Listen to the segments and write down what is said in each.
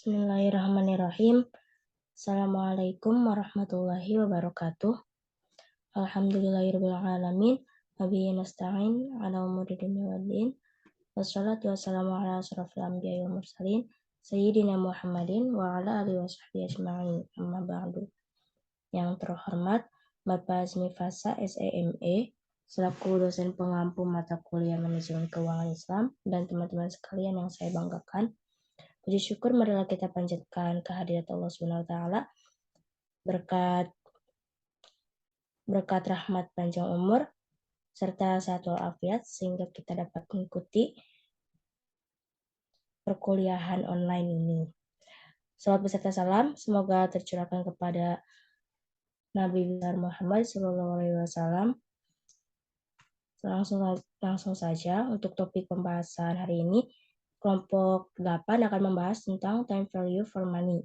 Bismillahirrahmanirrahim. Assalamualaikum warahmatullahi wabarakatuh. Alhamdulillahirrahmanirrahim. Wabihi nasta'in ala umuri dunya waddin. Wassalatu wassalamu ala asrafil anbiya'i wal mursalin. Sayyidina Muhammadin wa ala alihi wa sahbihi ajma'in. Amma ba'du. Yang terhormat Bapak Azmi Fasa, SEME, selaku dosen pengampu mata kuliah manajemen keuangan Islam, dan teman-teman sekalian yang saya banggakan. Puji syukur marilah kita panjatkan kehadirat Allah Subhanahu wa taala berkat rahmat panjang umur serta sehat walafiat sehingga kita dapat mengikuti perkuliahan online ini. Salawat beserta salam semoga tercurahkan kepada Nabi besar Muhammad SAW. Langsung saja untuk topik pembahasan hari ini. Kelompok 8 akan membahas tentang time value for money.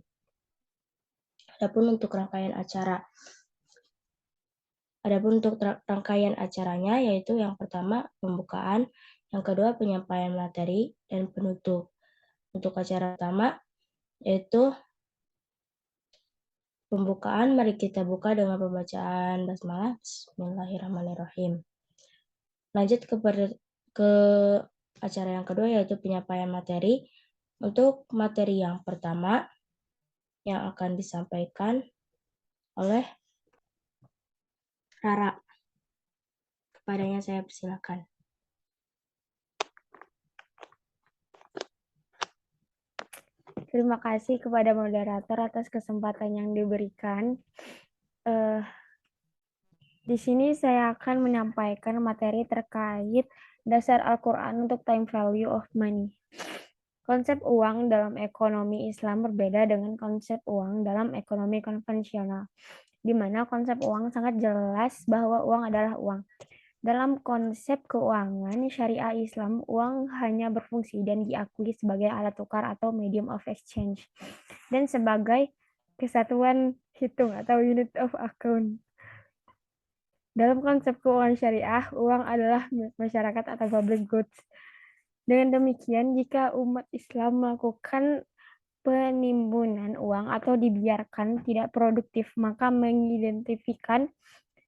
Adapun untuk rangkaian acaranya yaitu yang pertama pembukaan, yang kedua penyampaian materi, dan penutup. Untuk acara pertama yaitu pembukaan, mari kita buka dengan pembacaan basmalah. Bismillahirrahmanirrahim. Lanjut ke acara yang kedua yaitu penyampaian materi. Untuk materi yang pertama yang akan disampaikan oleh Rara. Kepadanya saya persilakan. Terima kasih kepada moderator atas kesempatan yang diberikan. Di sini saya akan menyampaikan materi terkait dasar Al-Quran untuk time value of money. Konsep uang dalam ekonomi Islam berbeda dengan konsep uang dalam ekonomi konvensional, di mana konsep uang sangat jelas bahwa uang adalah uang. Dalam konsep keuangan syariah Islam, uang hanya berfungsi dan diakui sebagai alat tukar atau medium of exchange, dan sebagai kesatuan hitung atau unit of account. Dalam konsep keuangan syariah, uang adalah milik masyarakat atau public goods. Dengan demikian, jika umat Islam melakukan penimbunan uang atau dibiarkan tidak produktif, maka mengidentifikan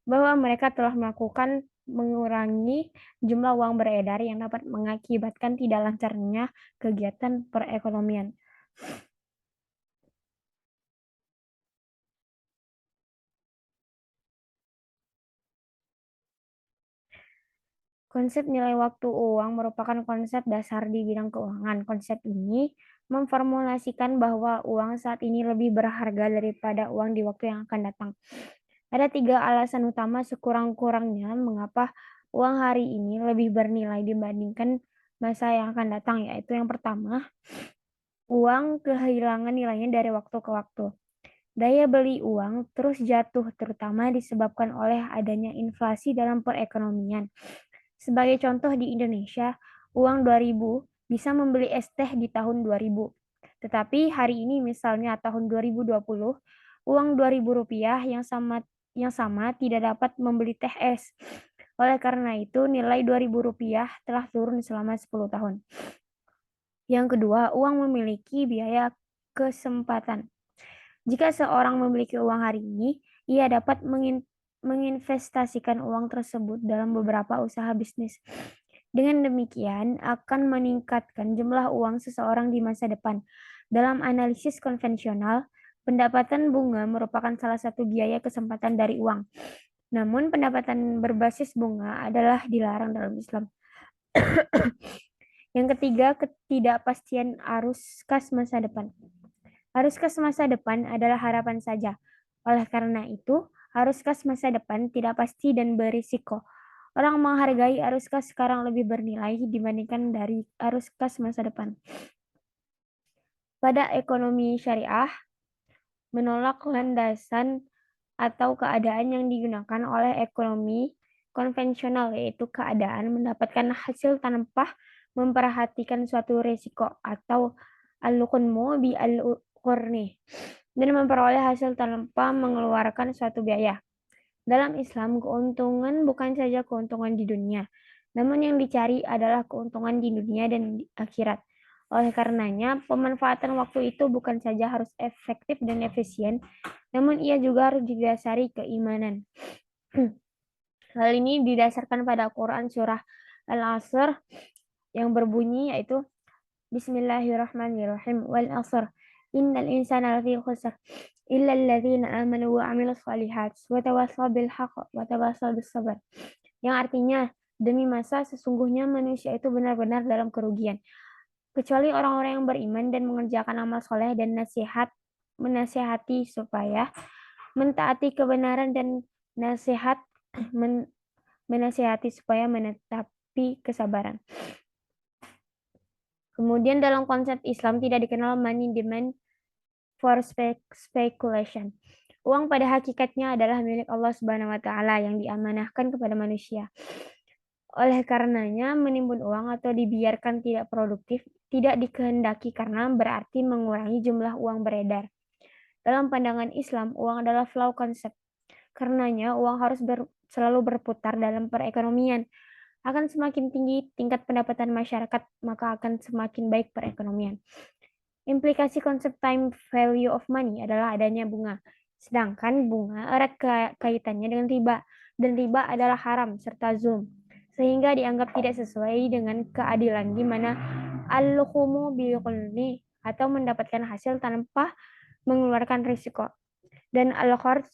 bahwa mereka telah melakukan mengurangi jumlah uang beredar yang dapat mengakibatkan tidak lancarnya kegiatan perekonomian. Konsep nilai waktu uang merupakan konsep dasar di bidang keuangan. Konsep ini memformulasikan bahwa uang saat ini lebih berharga daripada uang di waktu yang akan datang. Ada 3 alasan utama sekurang-kurangnya mengapa uang hari ini lebih bernilai dibandingkan masa yang akan datang, yaitu yang pertama, uang kehilangan nilainya dari waktu ke waktu. Daya beli uang terus jatuh terutama disebabkan oleh adanya inflasi dalam perekonomian. Sebagai contoh di Indonesia, uang 2000 bisa membeli es teh di tahun 2000. Tetapi hari ini misalnya tahun 2020, uang Rp2.000 yang sama tidak dapat membeli teh es. Oleh karena itu, nilai Rp2.000 telah turun selama 10 tahun. Yang kedua, uang memiliki biaya kesempatan. Jika seorang memiliki uang hari ini, ia dapat menginvestasikan uang tersebut dalam beberapa usaha bisnis. Dengan demikian, akan meningkatkan jumlah uang seseorang di masa depan. Dalam analisis konvensional, pendapatan bunga merupakan salah satu biaya kesempatan dari uang. Namun, pendapatan berbasis bunga adalah dilarang dalam Islam. Yang ketiga, ketidakpastian arus kas masa depan. Arus kas masa depan adalah harapan saja. Oleh karena itu, arus kas masa depan tidak pasti dan berisiko. Orang menghargai arus kas sekarang lebih bernilai dibandingkan dari arus kas masa depan. Pada ekonomi syariah, menolak landasan atau keadaan yang digunakan oleh ekonomi konvensional, yaitu keadaan mendapatkan hasil tanpa memperhatikan suatu risiko atau al-qunmu bi al-qurni, dan memperoleh hasil tanpa mengeluarkan suatu biaya. Dalam Islam, keuntungan bukan saja keuntungan di dunia, namun yang dicari adalah keuntungan di dunia dan di akhirat. Oleh karenanya, pemanfaatan waktu itu bukan saja harus efektif dan efisien, namun ia juga harus didasari keimanan. Hal ini didasarkan pada Quran surah Al-Asr yang berbunyi yaitu Bismillahirrahmanirrahim wal asr innal insana lafi khusr illa alladzina amanu wa amilus solihat wa tawassaw bil haqq wa tawassaw bis sabr, yang artinya demi masa sesungguhnya manusia itu benar-benar dalam kerugian kecuali orang-orang yang beriman dan mengerjakan amal soleh dan menasihati supaya mentaati kebenaran dan nasihat menasihati supaya menetapi kesabaran. Kemudian dalam konsep Islam tidak dikenal money demand for speculation. Uang pada hakikatnya adalah milik Allah Subhanahu wa taala yang diamanahkan kepada manusia. Oleh karenanya, menimbun uang atau dibiarkan tidak produktif tidak dikehendaki karena berarti mengurangi jumlah uang beredar. Dalam pandangan Islam, uang adalah flow concept. Karenanya, uang harus selalu berputar dalam perekonomian. Akan semakin tinggi tingkat pendapatan masyarakat, maka akan semakin baik perekonomian. Implikasi konsep time value of money adalah adanya bunga. Sedangkan bunga erat kaitannya dengan riba, dan riba adalah haram serta zulm, sehingga dianggap tidak sesuai dengan keadilan di mana al-lukumu bil-qulni atau mendapatkan hasil tanpa mengeluarkan risiko, dan al-kharj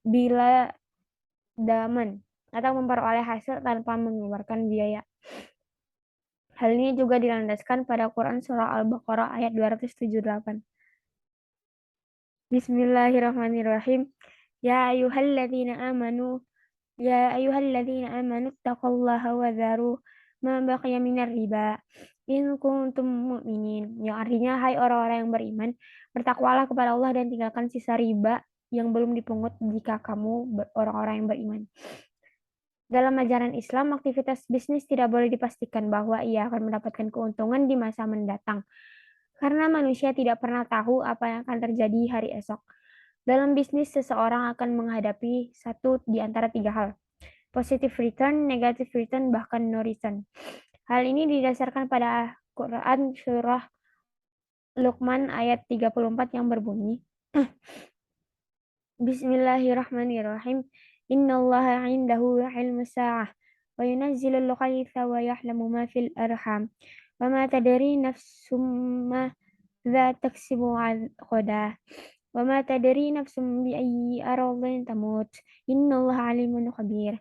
bila daman atau memperoleh hasil tanpa mengeluarkan biaya. Hal ini juga dilandaskan pada Quran surah Al-Baqarah ayat 278. Bismillahirrahmanirrahim. Ya ayyuhalladzina amanu taqullaha wa dharu ma baqiya minar riba in kuntum mu'minin. Yang artinya, hai orang-orang yang beriman, bertakwalah kepada Allah dan tinggalkan sisa riba yang belum dipungut jika kamu orang-orang yang beriman. Dalam ajaran Islam, aktivitas bisnis tidak boleh dipastikan bahwa ia akan mendapatkan keuntungan di masa mendatang, karena manusia tidak pernah tahu apa yang akan terjadi hari esok. Dalam bisnis, seseorang akan menghadapi satu di antara tiga hal: positive return, negative return, bahkan no return. Hal ini didasarkan pada Quran surah Luqman ayat 34 yang berbunyi, Bismillahirrahmanirrahim. Innallaha 'indahu 'ilmus sa'ah wa yunazzilul ghaitha wa ya'lamu ma fil arham wa ma tadri nafsum madza taksibu ghadan wa ma tadri nafsum bi ayyi ardhin tamut innallaha 'alimun khabir.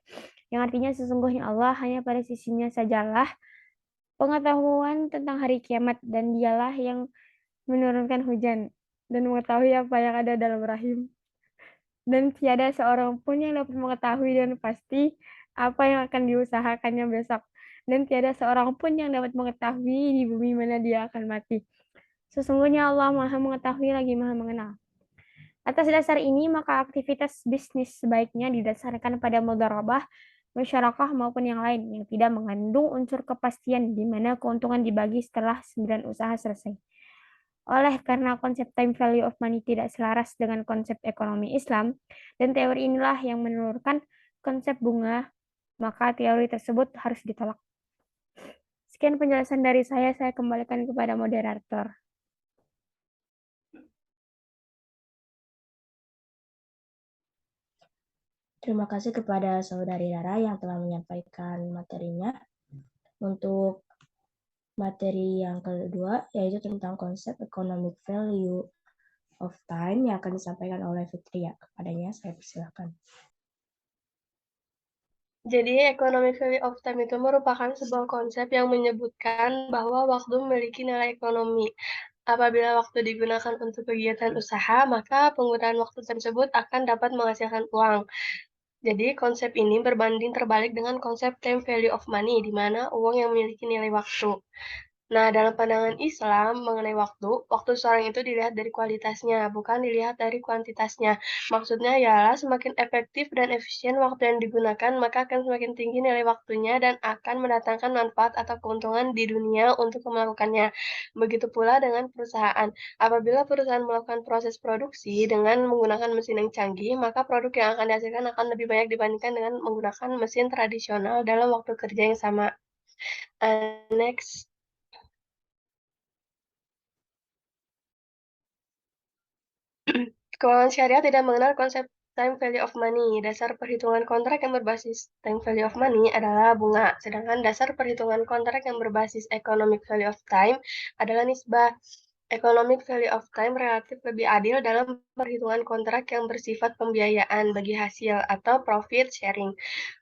Yang artinya, sesungguhnya Allah hanya pada sisinya sajalah pengetahuan tentang hari kiamat, dan dialah yang menurunkan hujan dan mengetahui apa yang ada dalam rahim. Dan tiada seorang pun yang dapat mengetahui dan pasti apa yang akan diusahakannya besok. Dan tiada seorang pun yang dapat mengetahui di bumi mana dia akan mati. Sesungguhnya Allah Maha Mengetahui lagi Maha Mengenal. Atas dasar ini, maka aktivitas bisnis sebaiknya didasarkan pada mudharabah, musyarakah maupun yang lain yang tidak mengandung unsur kepastian di mana keuntungan dibagi setelah 9 usaha selesai. Oleh karena konsep time value of money tidak selaras dengan konsep ekonomi Islam, dan teori inilah yang menelurkan konsep bunga, maka teori tersebut harus ditolak. Sekian penjelasan dari saya kembalikan kepada moderator. Terima kasih kepada Saudari Rara yang telah menyampaikan materinya. Untuk materi yang kedua, yaitu tentang konsep economic value of time yang akan disampaikan oleh Fitria. Kepadanya saya persilakan. Jadi, economic value of time itu merupakan sebuah konsep yang menyebutkan bahwa waktu memiliki nilai ekonomi. Apabila waktu digunakan untuk kegiatan usaha, maka penggunaan waktu tersebut akan dapat menghasilkan uang. Jadi, konsep ini berbanding terbalik dengan konsep time value of money, di mana uang yang memiliki nilai waktu. Nah, dalam pandangan Islam mengenai waktu seseorang itu dilihat dari kualitasnya, bukan dilihat dari kuantitasnya. Maksudnya ialah semakin efektif dan efisien waktu yang digunakan, maka akan semakin tinggi nilai waktunya dan akan mendatangkan manfaat atau keuntungan di dunia untuk melakukannya. Begitu pula dengan perusahaan. Apabila perusahaan melakukan proses produksi dengan menggunakan mesin yang canggih, maka produk yang akan dihasilkan akan lebih banyak dibandingkan dengan menggunakan mesin tradisional dalam waktu kerja yang sama. Next. Keuangan syariah tidak mengenal konsep time value of money. Dasar perhitungan kontrak yang berbasis time value of money adalah bunga, sedangkan dasar perhitungan kontrak yang berbasis economic value of time adalah nisbah. Economic value of time relatif lebih adil dalam perhitungan kontrak yang bersifat pembiayaan bagi hasil atau profit sharing.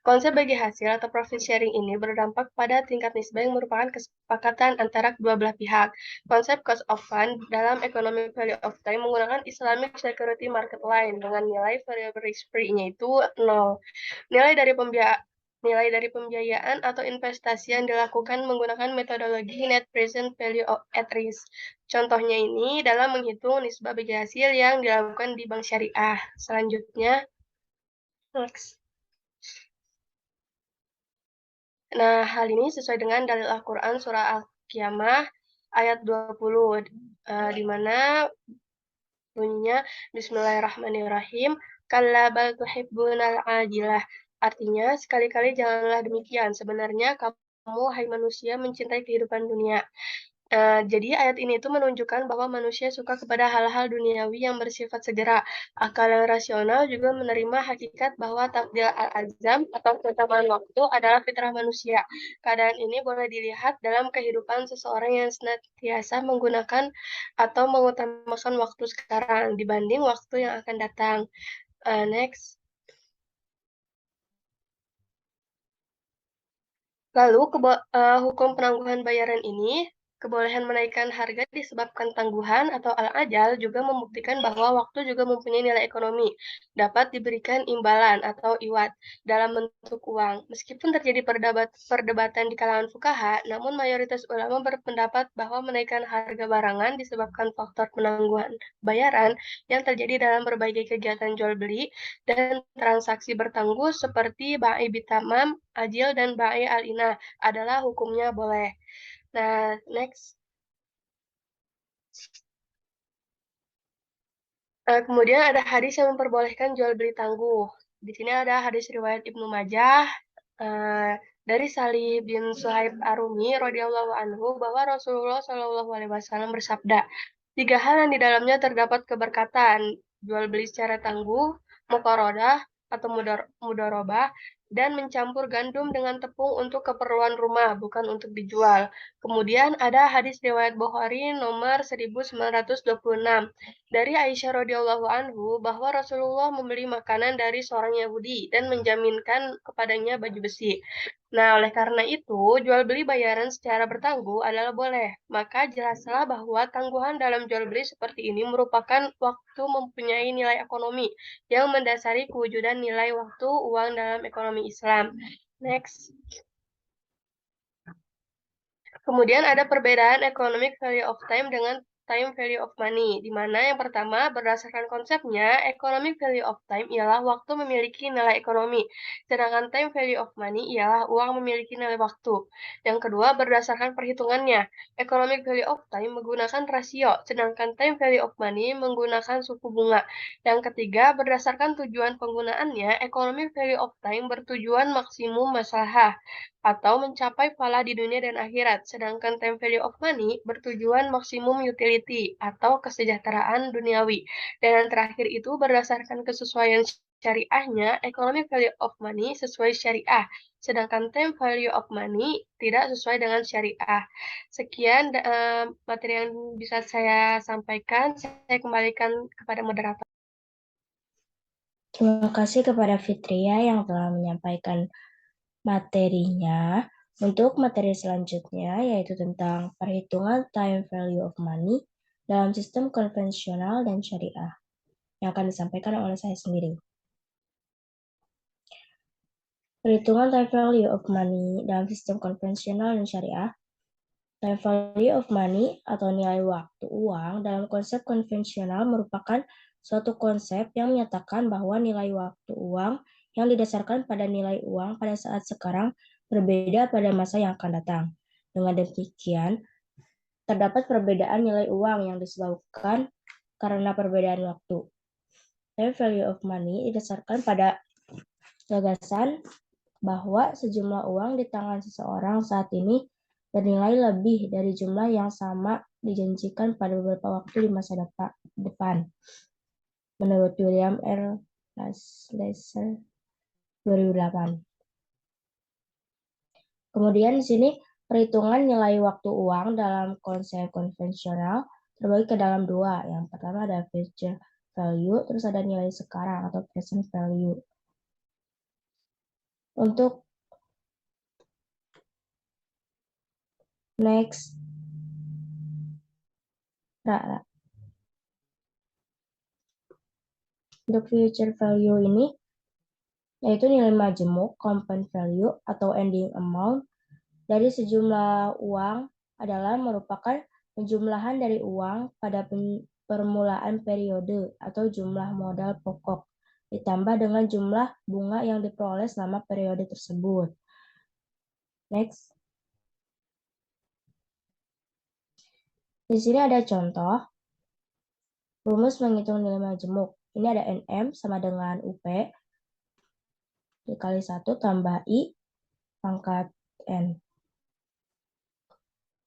Konsep bagi hasil atau profit sharing ini berdampak pada tingkat nisbah yang merupakan kesepakatan antara kedua belah pihak. Konsep cost of fund dalam economic value of time menggunakan Islamic Security Market Line dengan nilai variable risk-free-nya itu 0. Nilai dari pembiayaan atau investasi yang dilakukan menggunakan metodologi net present value at risk. Contohnya ini dalam menghitung nisbah bagi hasil yang dilakukan di bank syariah. Selanjutnya, next. Nah, hal ini sesuai dengan dalil Al-Quran surah Al-Qiyamah ayat 20, di mana bunyinya Bismillahirrahmanirrahim, kalla bal tuhibbunal ajilah. Artinya, sekali-kali janganlah demikian. Sebenarnya kamu, hai manusia, mencintai kehidupan dunia. Jadi ayat ini tuh menunjukkan bahwa manusia suka kepada hal-hal duniawi yang bersifat segera. Akal yang rasional juga menerima hakikat bahwa takdir al-azam atau keutamaan waktu adalah fitrah manusia. Keadaan ini boleh dilihat dalam kehidupan seseorang yang senantiasa menggunakan atau mengutamakan waktu sekarang dibanding waktu yang akan datang. Next. Lalu, hukum penangguhan bayaran ini, kebolehan menaikkan harga disebabkan tangguhan atau al-ajal juga membuktikan bahwa waktu juga mempunyai nilai ekonomi, dapat diberikan imbalan atau iwat dalam bentuk uang. Meskipun terjadi perdebatan di kalangan fuqaha, namun mayoritas ulama berpendapat bahwa menaikkan harga barangan disebabkan faktor penangguhan bayaran yang terjadi dalam berbagai kegiatan jual beli dan transaksi bertangguh seperti ba'i bitamam, ajil, dan ba'i al-inah adalah hukumnya boleh. Nah, next. Kemudian ada hadis yang memperbolehkan jual beli tangguh. Di sini ada hadis riwayat Ibnu Majah dari Salih bin Suhaib Arumi radhiyallahu anhu bahwa Rasulullah Shallallahu alaihi wasallam bersabda, 3 hal yang di dalamnya terdapat keberkatan, jual beli secara tangguh, muqaradah atau mudharabah, dan mencampur gandum dengan tepung untuk keperluan rumah, bukan untuk dijual. Kemudian ada hadis riwayat Bukhari nomor 1926 dari Aisyah radhiyallahu anhu bahwa Rasulullah membeli makanan dari seorang Yahudi dan menjaminkan kepadanya baju besi. Nah, oleh karena itu, jual beli bayaran secara bertangguh adalah boleh. Maka jelaslah bahwa tangguhan dalam jual beli seperti ini merupakan waktu mempunyai nilai ekonomi yang mendasari kewujudan nilai waktu uang dalam ekonomi Islam. Next. Kemudian ada perbedaan economic value of time dengan time value of money, di mana yang pertama berdasarkan konsepnya, economic value of time ialah waktu memiliki nilai ekonomi, sedangkan time value of money ialah uang memiliki nilai waktu. Yang kedua berdasarkan perhitungannya, economic value of time menggunakan rasio, sedangkan time value of money menggunakan suku bunga. Yang ketiga berdasarkan tujuan penggunaannya, economic value of time bertujuan maksimum maslahah atau mencapai pahala di dunia dan akhirat, sedangkan time value of money bertujuan maksimum utility atau kesejahteraan duniawi. Dan yang terakhir itu berdasarkan kesesuaian syariahnya, economic value of money sesuai syariah, sedangkan time value of money tidak sesuai dengan syariah. Sekian materi yang bisa saya sampaikan, saya kembalikan kepada moderator. Terima kasih kepada Fitria yang telah menyampaikan materinya. Untuk materi selanjutnya yaitu tentang perhitungan time value of money dalam sistem konvensional dan syariah yang akan disampaikan oleh saya sendiri. Perhitungan time value of money dalam sistem konvensional dan syariah. Time value of money atau nilai waktu uang dalam konsep konvensional merupakan suatu konsep yang menyatakan bahwa nilai waktu uang yang didasarkan pada nilai uang pada saat sekarang berbeda pada masa yang akan datang. Dengan demikian, terdapat perbedaan nilai uang yang disebabkan karena perbedaan waktu. Time value of money didasarkan pada gagasan bahwa sejumlah uang di tangan seseorang saat ini bernilai lebih dari jumlah yang sama dijanjikan pada beberapa waktu di masa depan. menurut William R. Lasser 2008. Kemudian di sini perhitungan nilai waktu uang dalam konsep konvensional terbagi ke dalam dua. Yang pertama ada future value, terus ada nilai sekarang atau present value. Untuk next, untuk future value ini yaitu nilai majemuk, compound value atau ending amount dari sejumlah uang adalah merupakan penjumlahan dari uang pada permulaan periode atau jumlah modal pokok ditambah dengan jumlah bunga yang diperoleh selama periode tersebut. Next. Di sini ada contoh rumus menghitung nilai majemuk. Ini ada NM sama dengan UP dikali 1 tambah I pangkat N.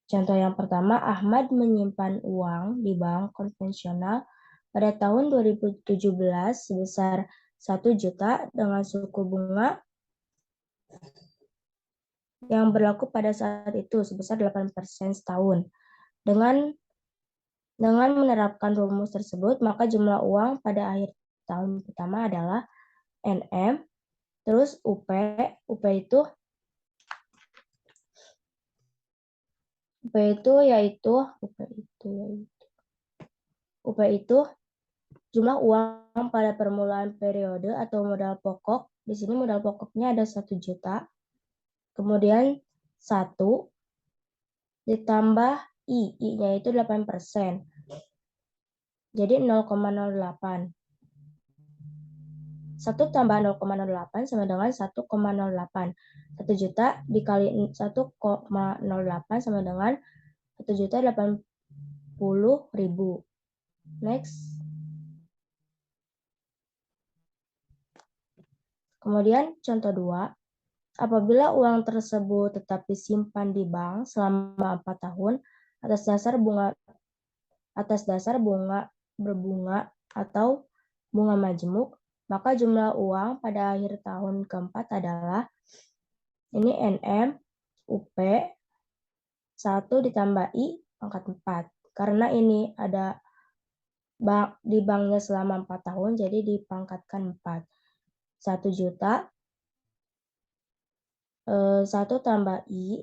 Contoh yang pertama, Ahmad menyimpan uang di bank konvensional pada tahun 2017 sebesar 1 juta dengan suku bunga yang berlaku pada saat itu sebesar 8% setahun. Dengan menerapkan rumus tersebut, maka jumlah uang pada akhir tahun pertama adalah NM, terus UP itu jumlah uang pada permulaan periode atau modal pokok. Di sini modal pokoknya ada 1 juta. Kemudian 1 ditambah I-nya itu 8%. Jadi 0,08. 1 tambah 0,08 sama dengan 1,08. 1 juta dikali 1,08 sama dengan 1.080.000. Next. Kemudian contoh 2. Apabila uang tersebut tetap disimpan di bank selama 4 tahun atas dasar bunga berbunga atau bunga majemuk, maka jumlah uang pada akhir tahun keempat adalah ini NM UP 1 ditambah I pangkat 4. Karena ini ada di banknya selama 4 tahun, jadi dipangkatkan 4. 1 juta 1 tambah I,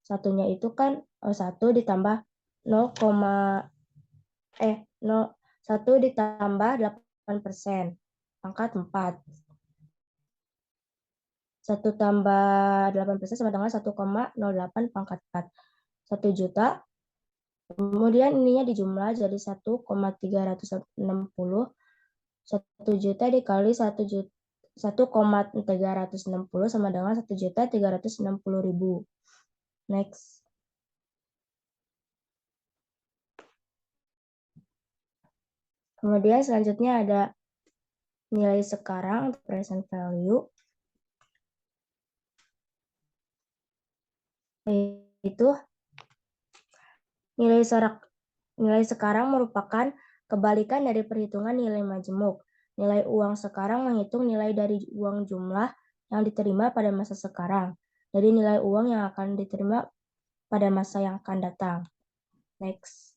satunya itu kan 1 ditambah 1 ditambah 8%, pangkat 4. 1 tambah 8% sama dengan 1,08 pangkat 4. 1 juta, kemudian ininya dijumlah jadi 1,360. 1 juta dikali 1,360 sama dengan 1.360.000. Next. Kemudian selanjutnya ada nilai sekarang atau present value. Yaitu nilai sekarang merupakan kebalikan dari perhitungan nilai majemuk. Nilai uang sekarang menghitung nilai dari uang jumlah yang diterima pada masa sekarang. Jadi nilai uang yang akan diterima pada masa yang akan datang. Next.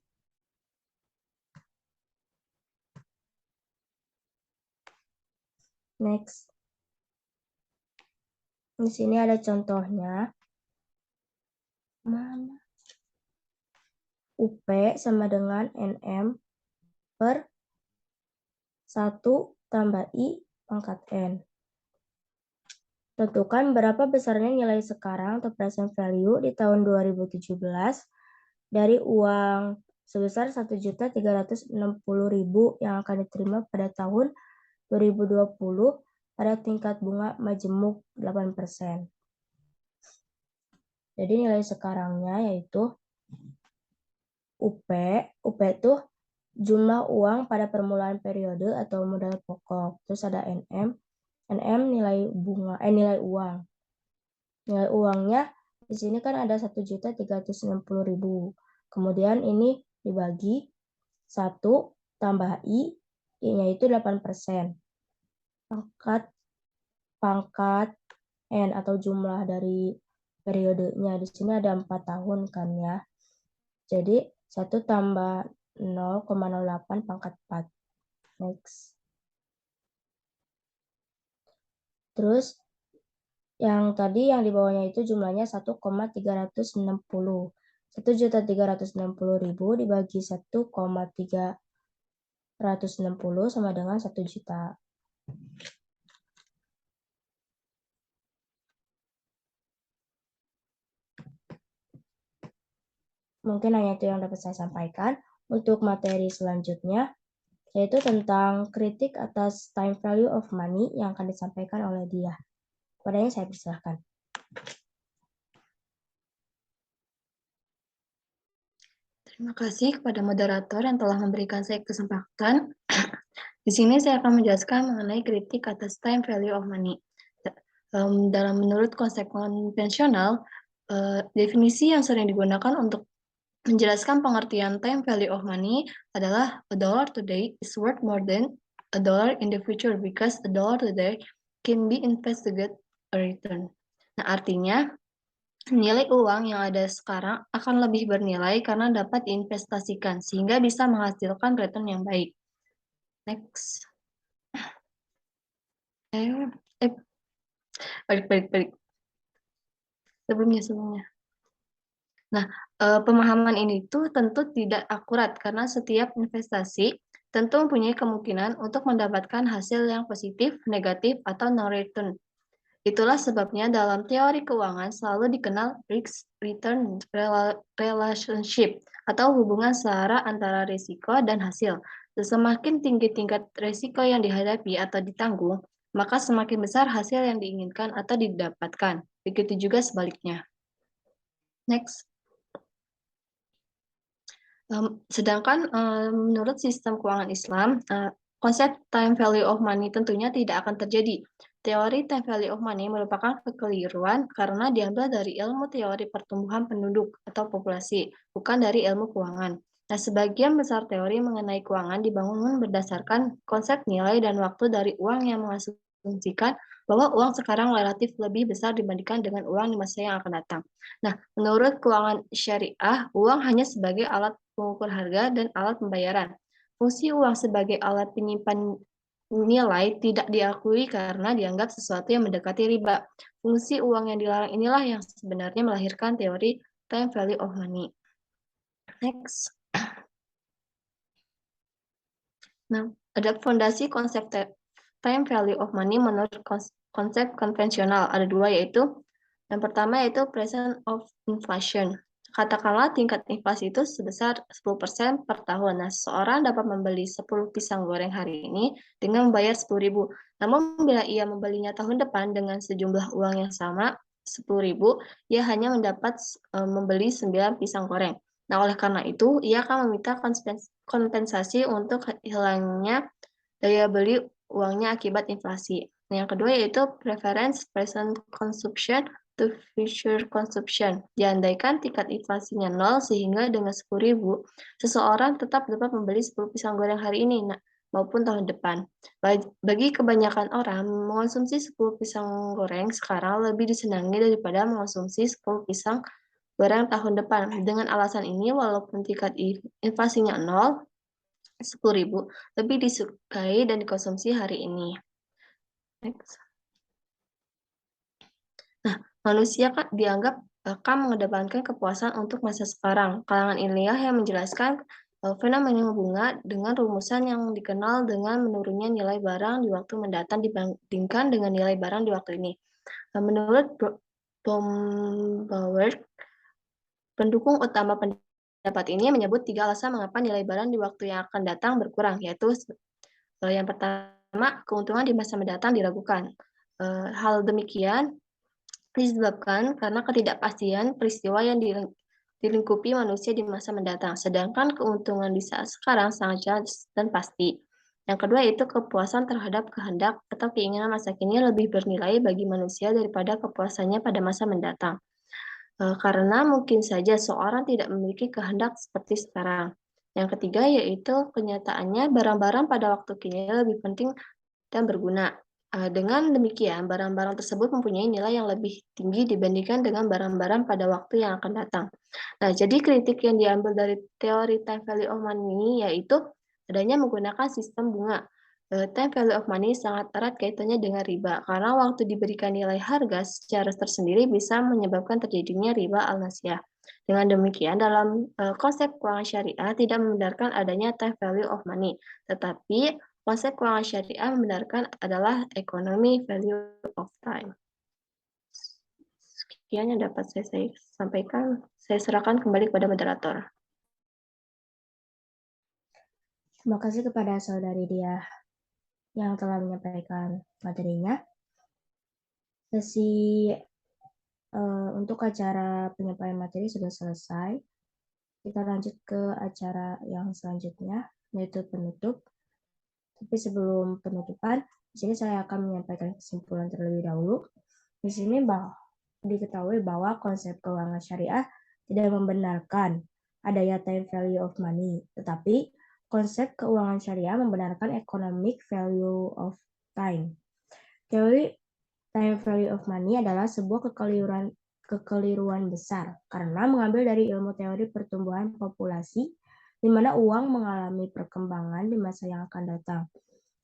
Next. Di sini ada contohnya. Mana? UP sama dengan NM per 1 tambah I pangkat N. Tentukan berapa besarnya nilai sekarang atau present value di tahun 2017 dari uang sebesar 1.360.000 yang akan diterima pada tahun 2020 pada tingkat bunga majemuk 8%. Jadi nilai sekarangnya yaitu UP itu jumlah uang pada permulaan periode atau modal pokok. Terus ada NM nilai uang. Nilai uangnya di sini kan ada 1.360.000. Kemudian ini dibagi 1 tambah I yaitu 8%. Pangkat N atau jumlah dari periodenya di sini ada 4 tahun kan ya. Jadi 1 tambah 0,08 pangkat 4. Next. Terus yang tadi yang di bawahnya itu jumlahnya 1,360. 1.360.000 dibagi 1,360 sama dengan 1 juta. Mungkin hanya itu yang dapat saya sampaikan. Untuk materi selanjutnya, yaitu tentang kritik atas time value of money yang akan disampaikan oleh dia. Kepadanya saya persilahkan. Terima kasih kepada moderator yang telah memberikan saya kesempatan. Di sini saya akan menjelaskan mengenai kritik atas time value of money. Menurut konsep konvensional, definisi yang sering digunakan untuk menjelaskan pengertian time value of money adalah $1 today is worth more than $1 in the future because $1 today can be invested to get a return. Nah, artinya nilai uang yang ada sekarang akan lebih bernilai karena dapat diinvestasikan sehingga bisa menghasilkan return yang baik. Next. Balik. Sebelumnya. Nah, pemahaman ini tuh tentu tidak akurat karena setiap investasi tentu mempunyai kemungkinan untuk mendapatkan hasil yang positif, negatif, atau no return. Itulah sebabnya dalam teori keuangan selalu dikenal risk-return relationship atau hubungan setara antara risiko dan hasil. Semakin tinggi tingkat risiko yang dihadapi atau ditanggung, maka semakin besar hasil yang diinginkan atau didapatkan. Begitu juga sebaliknya. Next. Sedangkan menurut sistem keuangan Islam, konsep time value of money tentunya tidak akan terjadi. Teori time value of money merupakan kekeliruan karena diambil dari ilmu teori pertumbuhan penduduk atau populasi, bukan dari ilmu keuangan. Nah, sebagian besar teori mengenai keuangan dibangun berdasarkan konsep nilai dan waktu dari uang yang mengasumsikan bahwa uang sekarang relatif lebih besar dibandingkan dengan uang di masa yang akan datang. Nah, menurut keuangan syariah, uang hanya sebagai alat pengukur harga dan alat pembayaran. Fungsi uang sebagai alat penyimpan nilai tidak diakui karena dianggap sesuatu yang mendekati riba. Fungsi uang yang dilarang inilah yang sebenarnya melahirkan teori time value of money. Next. Nah, ada fondasi konsep time value of money menurut konsep konvensional. Ada dua, yaitu yang pertama yaitu present of inflation. Katakanlah tingkat inflasi itu sebesar 10% per tahun. Nah, seseorang dapat membeli 10 pisang goreng hari ini dengan membayar 10.000. Namun bila ia membelinya tahun depan dengan sejumlah uang yang sama, 10.000, ia hanya mendapat membeli 9 pisang goreng. Nah, oleh karena itu, ia akan meminta kompensasi untuk hilangnya daya beli uangnya akibat inflasi. Nah, yang kedua yaitu preference present consumption to future consumption. Diandaikan tingkat inflasinya 0 sehingga dengan 10.000, seseorang tetap dapat membeli 10 pisang goreng hari ini maupun tahun depan. Bagi kebanyakan orang, mengonsumsi 10 pisang goreng sekarang lebih disenangi daripada mengonsumsi 10 pisang goreng tahun depan. Dengan alasan ini, walaupun tingkat inflasinya 0, 10.000 lebih disukai dan dikonsumsi hari ini. Next. Nah, manusia dianggap akan mengedepankan kepuasan untuk masa sekarang. Kalangan ilmiah yang menjelaskan fenomena bunga dengan rumusan yang dikenal dengan menurunnya nilai barang di waktu mendatang dibandingkan dengan nilai barang di waktu ini. Menurut Baumgart, pendukung utama pendapat ini menyebut 3 alasan mengapa nilai barang di waktu yang akan datang berkurang, yaitu yang pertama, keuntungan di masa mendatang diragukan. Hal demikian disebabkan karena ketidakpastian peristiwa yang dilingkupi manusia di masa mendatang, sedangkan keuntungan di saat sekarang sangat jelas dan pasti. Yang kedua yaitu kepuasan terhadap kehendak atau keinginan masa kini lebih bernilai bagi manusia daripada kepuasannya pada masa mendatang. Karena mungkin saja seorang tidak memiliki kehendak seperti sekarang. Yang ketiga yaitu kenyataannya barang-barang pada waktu kini lebih penting dan berguna. Dengan demikian, barang-barang tersebut mempunyai nilai yang lebih tinggi dibandingkan dengan barang-barang pada waktu yang akan datang. Nah, jadi kritik yang diambil dari teori time value of money yaitu adanya menggunakan sistem bunga. Time value of money sangat erat kaitannya dengan riba, karena waktu diberikan nilai harga secara tersendiri bisa menyebabkan terjadinya riba al-nasiyah. Dengan demikian, dalam konsep keuangan syariah tidak membenarkan adanya time value of money, tetapi konsep keuangan syariah membenarkan adalah economic value of time. Sekian yang dapat saya sampaikan. Saya serahkan kembali kepada moderator. Terima kasih kepada saudari Diah yang telah menyampaikan materinya. Sesi untuk acara penyampaian materi sudah selesai. Kita lanjut ke acara yang selanjutnya, yaitu penutup. Tapi sebelum penutupan, di sini saya akan menyampaikan kesimpulan terlebih dahulu. Di sini diketahui bahwa konsep keuangan syariah tidak membenarkan adanya time value of money, tetapi konsep keuangan syariah membenarkan economic value of time. Teori time value of money adalah sebuah kekeliruan besar karena mengambil dari ilmu teori pertumbuhan populasi di mana uang mengalami perkembangan di masa yang akan datang.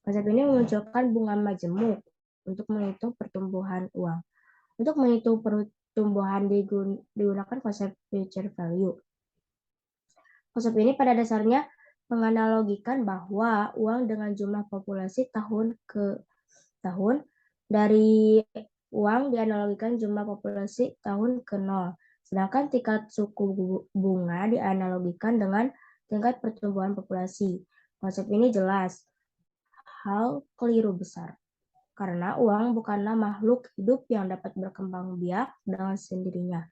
Konsep ini memunculkan bunga majemuk untuk menghitung pertumbuhan uang. Untuk menghitung pertumbuhan digunakan konsep future value. Konsep ini pada dasarnya menganalogikan bahwa uang dengan jumlah populasi tahun ke tahun dari uang dianalogikan jumlah populasi tahun ke 0. Sedangkan tingkat suku bunga dianalogikan dengan tingkat pertumbuhan populasi. Konsep ini jelas hal keliru besar. Karena uang bukanlah makhluk hidup yang dapat berkembang biak dengan sendirinya.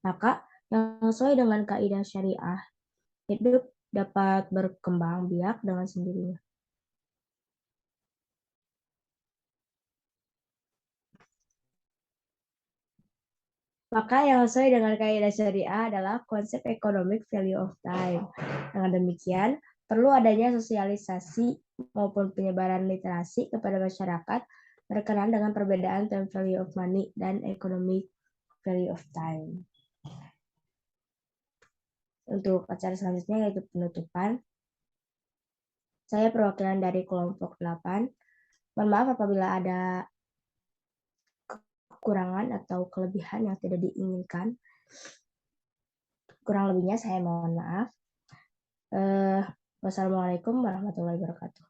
Maka yang sesuai dengan kaidah syariah, hidup dapat berkembang biak dengan sendirinya. Maka yang sesuai dengan kaidah syariah adalah konsep economic value of time. Dengan demikian, perlu adanya sosialisasi maupun penyebaran literasi kepada masyarakat berkenaan dengan perbedaan time value of money dan economic value of time. Untuk acara selanjutnya yaitu penutupan. Saya perwakilan dari kelompok 8. Mohon maaf apabila ada kekurangan atau kelebihan yang tidak diinginkan. Kurang lebihnya saya mohon maaf. Wassalamualaikum warahmatullahi wabarakatuh.